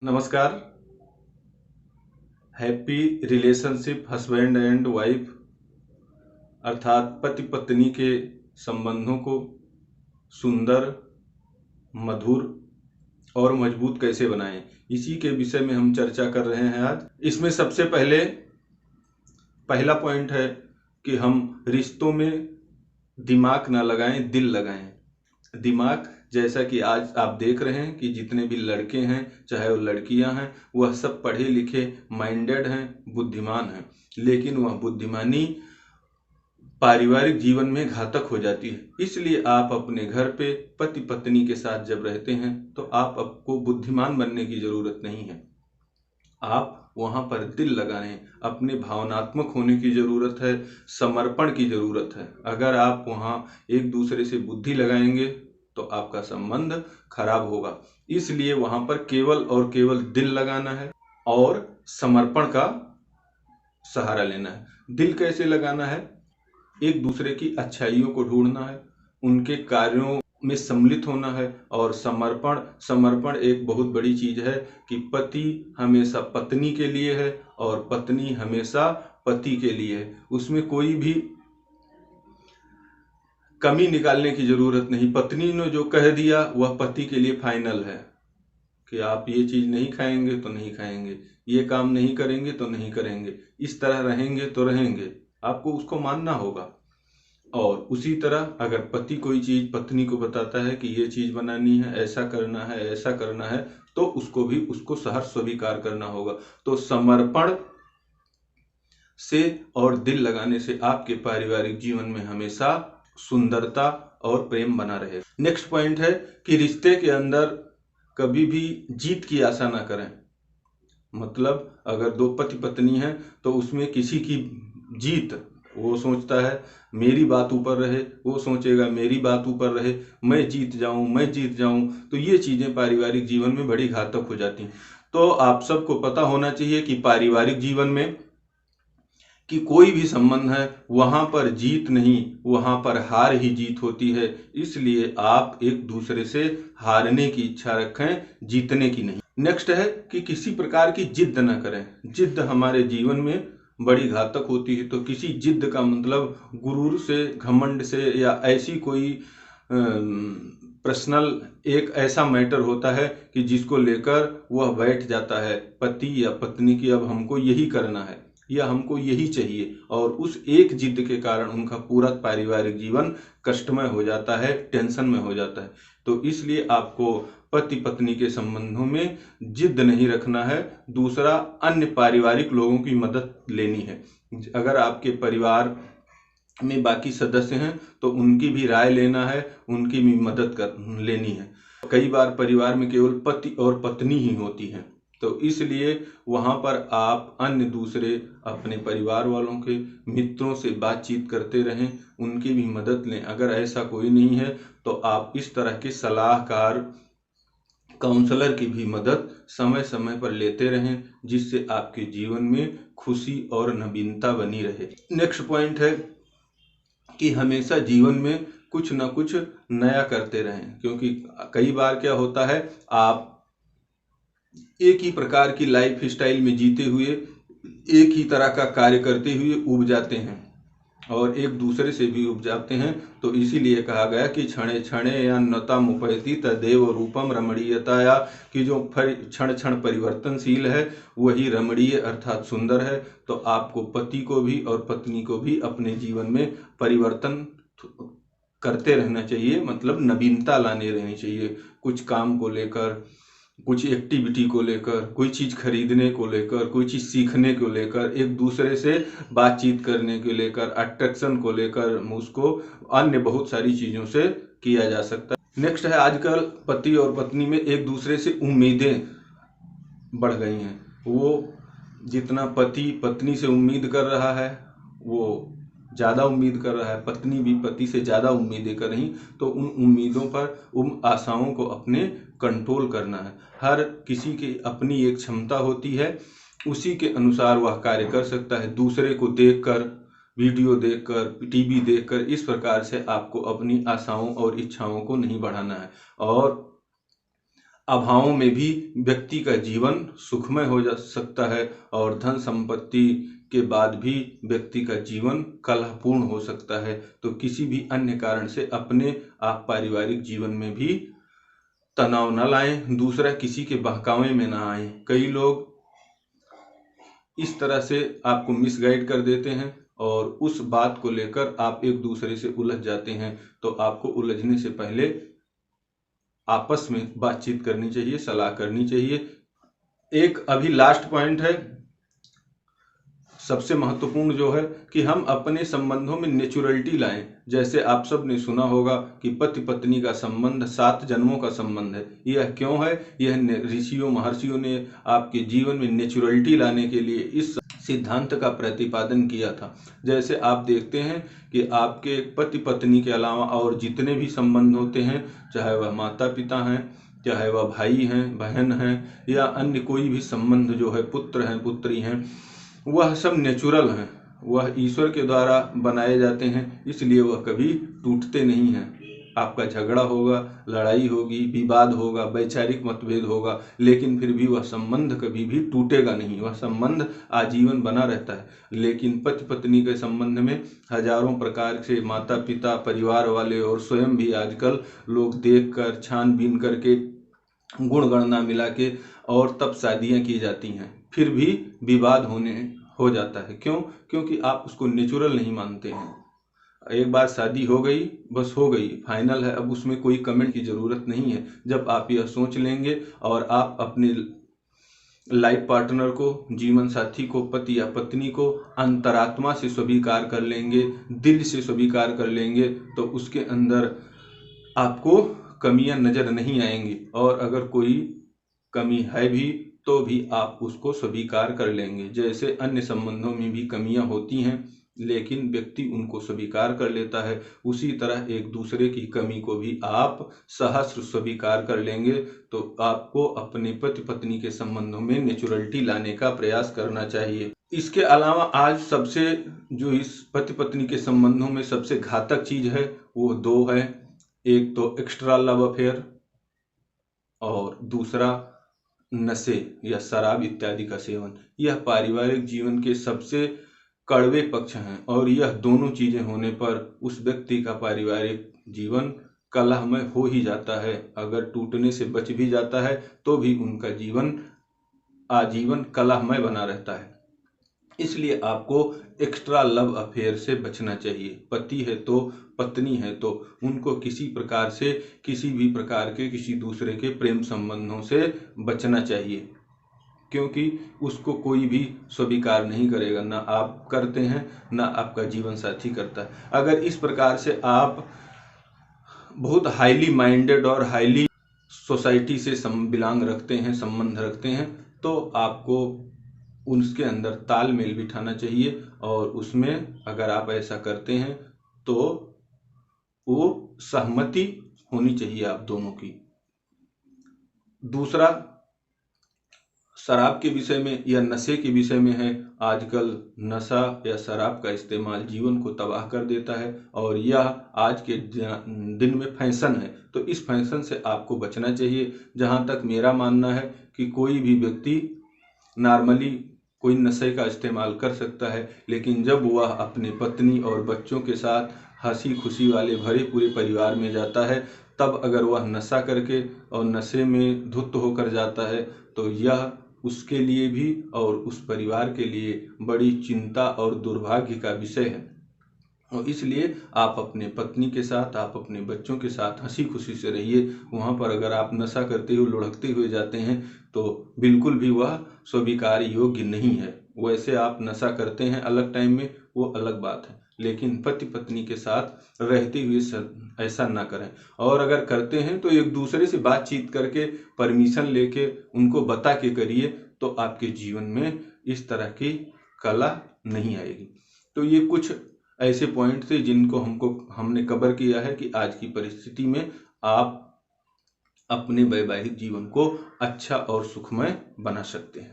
नमस्कार। Happy relationship husband and wife अर्थात पति पत्नी के संबंधों को सुंदर, मधुर और मजबूत कैसे बनाएं, इसी के विषय में हम चर्चा कर रहे हैं आज। इसमें सबसे पहला पॉइंट है कि हम रिश्तों में दिमाग ना लगाएं, दिल लगाएं। दिमाग, जैसा कि आज आप देख रहे हैं कि जितने भी लड़के हैं चाहे वो लड़कियां हैं, वह सब पढ़े लिखे माइंडेड हैं, बुद्धिमान हैं, लेकिन वह बुद्धिमानी पारिवारिक जीवन में घातक हो जाती है। इसलिए आप अपने घर पे पति पत्नी के साथ जब रहते हैं तो आपको बुद्धिमान बनने की जरूरत नहीं है, आप वहां पर दिल लगाने, अपने भावनात्मक होने की जरूरत है, समर्पण की जरूरत है। अगर आप वहां एक दूसरे से बुद्धि लगाएंगे तो आपका संबंध खराब होगा। इसलिए वहां पर केवल और केवल दिल लगाना है और समर्पण का सहारा लेना है। दिल कैसे लगाना है? एक दूसरे की अच्छाइयों को ढूंढना है, उनके कार्यों में सम्मिलित होना है। और समर्पण एक बहुत बड़ी चीज है कि पति हमेशा पत्नी के लिए है और पत्नी हमेशा पति के लिए है। उसमें कोई भी कमी निकालने की जरूरत नहीं। पत्नी ने जो कह दिया वह पति के लिए फाइनल है कि आप ये चीज नहीं खाएंगे तो नहीं खाएंगे, ये काम नहीं करेंगे तो नहीं करेंगे, इस तरह रहेंगे तो रहेंगे, आपको उसको मानना होगा। और उसी तरह अगर पति कोई चीज पत्नी को बताता है कि ये चीज बनानी है, ऐसा करना है, ऐसा करना है, तो उसको भी उसको सहर्ष स्वीकार करना होगा। तो समर्पण से और दिल लगाने से आपके पारिवारिक जीवन में हमेशा सुंदरता और प्रेम बना रहे। नेक्स्ट पॉइंट है कि रिश्ते के अंदर कभी भी जीत की आशा ना करें। मतलब अगर दो पति पत्नी हैं तो उसमें किसी की जीत, वो सोचता है मेरी बात ऊपर रहे, वो सोचेगा मेरी बात ऊपर रहे, मैं जीत जाऊं, तो ये चीजें पारिवारिक जीवन में बड़ी घातक हो जाती हैं। तो आप सबको पता होना चाहिए कि पारिवारिक जीवन में कि कोई भी संबंध है वहां पर जीत नहीं, वहां पर हार ही जीत होती है। इसलिए आप एक दूसरे से हारने की इच्छा रखें, जीतने की नहीं। नेक्स्ट है कि किसी प्रकार की जिद न करें। जिद हमारे जीवन में बड़ी घातक होती है। तो किसी जिद का मतलब गुरूर से, घमंड से, या ऐसी कोई पर्सनल एक ऐसा मैटर होता है कि जिसको लेकर वह बैठ जाता है पति या पत्नी की, अब हमको यही करना है या हमको यही चाहिए, और उस एक जिद के कारण उनका पूरा पारिवारिक जीवन कष्टमय हो जाता है, टेंशन में हो जाता है। तो इसलिए आपको पति पत्नी के संबंधों में जिद नहीं रखना है। दूसरा, अन्य पारिवारिक लोगों की मदद लेनी है। अगर आपके परिवार में बाकी सदस्य हैं तो उनकी भी राय लेना है, उनकी भी मदद कर लेनी है। कई बार परिवार में केवल पति और पत्नी ही होती हैं, तो इसलिए वहां पर आप अन्य दूसरे अपने परिवार वालों के मित्रों से बातचीत करते रहें, उनकी भी मदद लें। अगर ऐसा कोई नहीं है तो आप इस तरह के सलाहकार, काउंसलर की भी मदद समय समय पर लेते रहें, जिससे आपके जीवन में खुशी और नवीनता बनी रहे। नेक्स्ट पॉइंट है कि हमेशा जीवन में कुछ ना कुछ नया करते रहें, क्योंकि कई बार क्या होता है, आप एक ही प्रकार की लाइफ स्टाइल में जीते हुए, एक ही तरह का कार्य करते हुए उब जाते हैं और एक दूसरे से भी उब जाते हैं। तो इसीलिए कहा गया कि क्षणे क्षणे या नता मुपैति तदेव रूपम रमणीयताया, कि जो क्षण क्षण परिवर्तनशील है वही रमणीय अर्थात सुंदर है। तो आपको पति को भी और पत्नी को भी अपने जीवन में परिवर्तन करते रहना चाहिए, मतलब नवीनता लाने रहनी चाहिए। कुछ काम को लेकर, कुछ एक्टिविटी को लेकर, कोई चीज खरीदने को लेकर, कोई चीज सीखने को लेकर, एक दूसरे से बातचीत करने को लेकर, अट्रैक्शन को लेकर, उसको अन्य बहुत सारी चीजों से किया जा सकता है। नेक्स्ट है, आजकल पति और पत्नी में एक दूसरे से उम्मीदें बढ़ गई हैं। वो जितना पति पत्नी से उम्मीद कर रहा है वो ज्यादा उम्मीद कर रहा है, पत्नी भी पति से ज्यादा उम्मीदें कर रही। तो उन उम्मीदों पर, उन आशाओं को अपने कंट्रोल करना है। हर किसी की अपनी एक क्षमता होती है, उसी के अनुसार वह कार्य कर सकता है। दूसरे को देखकर, वीडियो देखकर, टीवी देखकर, इस प्रकार से आपको अपनी आशाओं और इच्छाओं को नहीं बढ़ाना है। और अभावों में भी व्यक्ति का जीवन सुखमय हो जा सकता है और धन संपत्ति के बाद भी व्यक्ति का जीवन कलहपूर्ण हो सकता है। तो किसी भी अन्य कारण से अपने आप पारिवारिक जीवन में भी तनाव न लाएं, दूसरा किसी के बहकावे में ना आए। कई लोग इस तरह से आपको मिसगाइड कर देते हैं और उस बात को लेकर आप एक दूसरे से उलझ जाते हैं। तो आपको उलझने से पहले आपस में बातचीत करनी चाहिए, सलाह करनी चाहिए। एक अभी लास्ट पॉइंट है, सबसे महत्वपूर्ण जो है कि हम अपने संबंधों में नेचुरलिटी लाएं। जैसे आप सब ने सुना होगा कि पति पत्नी का संबंध 7 जन्मों का संबंध है। यह क्यों है? यह ऋषियों महर्षियों ने आपके जीवन में नेचुरलिटी लाने के लिए इस सिद्धांत का प्रतिपादन किया था। जैसे आप देखते हैं कि आपके पति पत्नी के अलावा और जितने भी संबंध होते हैं, चाहे वह माता पिता हैं, चाहे वह भाई हैं, बहन हैं, या अन्य कोई भी संबंध जो है, पुत्र हैं, पुत्री हैं, वह सब नेचुरल हैं। वह ईश्वर के द्वारा बनाए जाते हैं, इसलिए वह कभी टूटते नहीं हैं। आपका झगड़ा होगा, लड़ाई होगी, विवाद होगा, वैचारिक मतभेद होगा, लेकिन फिर भी वह संबंध कभी भी टूटेगा नहीं, वह संबंध आजीवन बना रहता है। लेकिन पति पत्नी के संबंध में हजारों प्रकार से माता पिता, परिवार वाले और स्वयं भी आजकल लोग देखकर, छानबीन करके, गुण गणना मिला के और तब शादियां की जाती हैं, फिर भी विवाद हो जाता है। क्यों? क्योंकि आप उसको नेचुरल नहीं मानते हैं। एक बार शादी हो गई, बस हो गई, फाइनल है, अब उसमें कोई कमेंट की जरूरत नहीं है। जब आप यह सोच लेंगे और आप अपने लाइफ पार्टनर को, जीवन साथी को, पति या पत्नी को अंतरात्मा से स्वीकार कर लेंगे, दिल से स्वीकार कर लेंगे, तो उसके अंदर आपको कमियां नजर नहीं आएंगी। और अगर कोई कमी है भी तो भी आप उसको स्वीकार कर लेंगे। जैसे अन्य संबंधों में भी कमियां होती हैं, लेकिन व्यक्ति उनको स्वीकार कर लेता है, उसी तरह एक दूसरे की कमी को भी आप सहस्र स्वीकार कर लेंगे। तो आपको अपने पति पत्नी के संबंधों में नेचुरलिटी लाने का प्रयास करना चाहिए। इसके अलावा आज सबसे जो इस पति पत्नी के संबंधों में सबसे घातक चीज है वो 2 है। एक तो एक्स्ट्रा लव अफेयर और दूसरा नशे या शराब इत्यादि का सेवन। यह पारिवारिक जीवन के सबसे कड़वे पक्ष हैं और यह दोनों चीजें होने पर उस व्यक्ति का पारिवारिक जीवन कलहमय हो ही जाता है। अगर टूटने से बच भी जाता है तो भी उनका जीवन आजीवन कलहमय बना रहता है। इसलिए आपको एक्स्ट्रा लव अफेयर से बचना चाहिए। पति है तो, पत्नी है तो, उनको किसी प्रकार से, किसी भी प्रकार के किसी दूसरे के प्रेम संबंधों से बचना चाहिए, क्योंकि उसको कोई भी स्वीकार नहीं करेगा। ना आप करते हैं, ना आपका जीवन साथी करता है। अगर इस प्रकार से आप बहुत हाईली माइंडेड और हाईली सोसाइटी से बिलोंग रखते हैं, संबंध रखते हैं, तो आपको उसके अंदर तालमेल बिठाना चाहिए और उसमें अगर आप ऐसा करते हैं तो वो सहमति होनी चाहिए आप दोनों की। दूसरा, शराब के विषय में या नशे के विषय में है। आजकल नशा या शराब का इस्तेमाल जीवन को तबाह कर देता है और यह आज के दिन में फैशन है। तो इस फैशन से आपको बचना चाहिए। जहाँ तक मेरा मानना है कि कोई भी व्यक्ति नॉर्मली कोई नशे का इस्तेमाल कर सकता है, लेकिन जब वह अपने पत्नी और बच्चों के साथ हंसी खुशी वाले भरे पूरे परिवार में जाता है, तब अगर वह नशा करके और नशे में धुत होकर जाता है तो यह उसके लिए भी और उस परिवार के लिए बड़ी चिंता और दुर्भाग्य का विषय है। और इसलिए आप अपने पत्नी के साथ, आप अपने बच्चों के साथ हंसी खुशी से रहिए। वहाँ पर अगर आप नशा करते हुए, लुढ़कते हुए जाते हैं तो बिल्कुल भी वह स्वीकार योग्य नहीं है। वैसे आप नशा करते हैं अलग टाइम में, वो अलग बात है, लेकिन पति पत्नी के साथ रहते हुए ऐसा ना करें। और अगर करते हैं तो एक दूसरे से बातचीत करके, परमिशन लेके, उनको बता के करिए, तो आपके जीवन में इस तरह की कला नहीं आएगी। तो ये कुछ ऐसे पॉइंट थे जिनको हमने कवर किया है कि आज की परिस्थिति में आप अपने वैवाहिक जीवन को अच्छा और सुखमय बना सकते हैं।